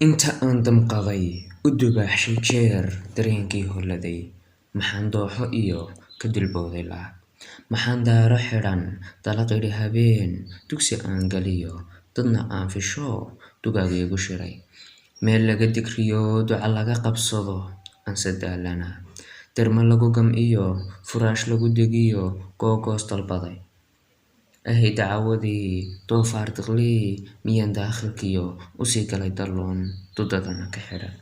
Inta aan damqaday u dubaaxshay jeer dareenkii holaday, maxaan dooxo iyo ka dilbowday laab, maxaan daaro xidhan dalaq idhi habeen, dugsi aan galiyo dadna aan fisho dugaag iigu shiray, meel laga digriyo duca laga qabsado aanse daalana, derma lagu gamciyo furaash lagu degiyo googoos dalbaday, ahay dacawadii doofaar diqlii miyaan daakhilkiyo usii galay dalloon dudadana ka xidhan,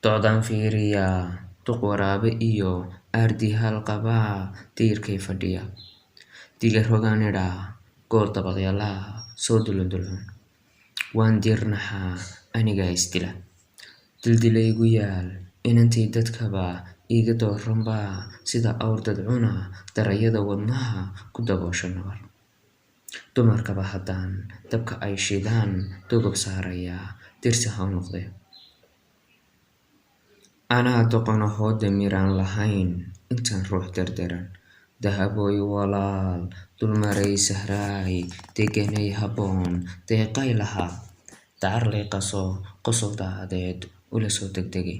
docdaan fiiriyaa duq waraabe iyo aardii halqabaa diirkay fadhiya, diga rogaan idhaa goor dabaqyalaa soo dulundulun, waan diirnaxaa anigaa isdila, dildilaygu yaal inantii dadkaba iiga dooranbaa sida awr dad cuna darayada wadnaha ku daboosha nabar, dumarkaba haddaan dabka ay shidaan dogob saarayaa dirsi ha u noqdee, anaa doqonahoo damiraan lahayn intaan ruux derderan, dahabooy walaal dulmaray sahraay deganay habboon deeqay lahaa, dacarlay qaso qosol daacadeed ula soo degdegay,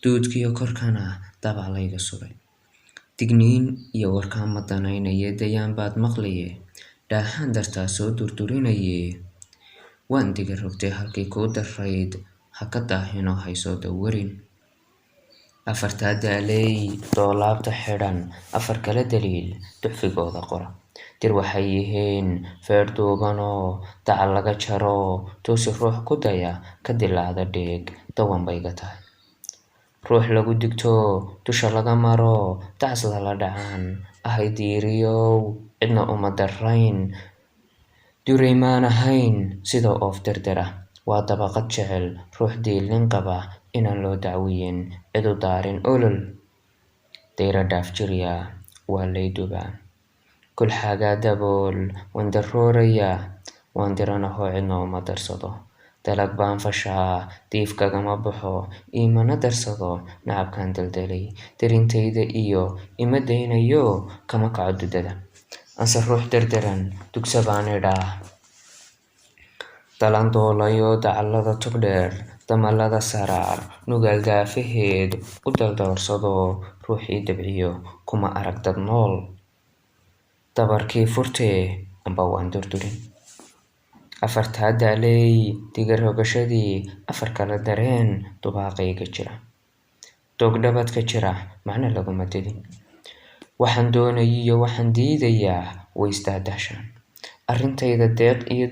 duudkiyo korkana dabac layga sugay, digniin iyo warkaan ma danaynaye dayaan baad maqlaye, dhaahaan dartaa soo durdurinaye, waan diga rogtay halkii kuu darayd ha ka daahino haysoo dawarin, afartaa daaley doolaabta xidhan afar kala daliil ducfigooda qora, dir waxay yihiin feer duubanoo dacal laga jaro toosi ruux ku daya ka dilaacda dheeg dawan bayga tahay, ruux lagu digto dusha laga maro dacas lala dhacaan ahay diiriyow cidna uma darayn, duray maan ahayn sida oof derdera, waa dabaqad jecel ruux diilnin qaba inaan loo dacwiyin cidu daarin olol, dayra dhaaf jirya waa lay dubaa, kul xagaa dabool waan daroorayaa, waan diranahoo cidna uma darsado, dalag baan fashaa diif kagama baxo iimana darsado nacabkaan daldalay, darintayda iyo ima daynayo kama kaco dudada, anse ruux derderan dugsa baan idhaa, dalan doolayo dacallada togdheer damalada saraar nugaal daafaheed u daldoorsado ruuxii dabciyo kuma arag dad nool, dabarkii furtee amba waan durdurin, afartaa daaley diga rogashadii afar kala dareen dubaaqayga jira, dogdhabadka jira macna laguma dedin, waxaan doonayiyo waxaan diidayaa way isdaadashaan, arrintayda deeq iyo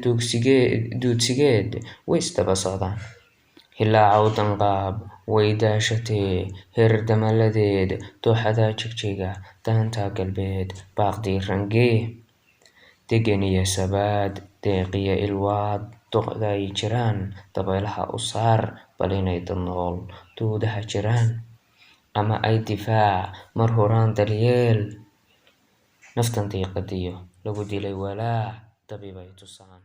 duudsigeed way isdaba socdaan, hilaacow danqaab way daashatee heer damaladeed dooxadaa jigjiga daantaa galbeed baaqdii rangee, degan iyo sabaad deeqiyo ilwaad doqda ay jiraan dabeelaha u saar bal inay dad nool duudaha jiraan, ama ay difaac mar horaan daryeel naftan diiqadiyo lagu dilay walaac dabibay tusaan.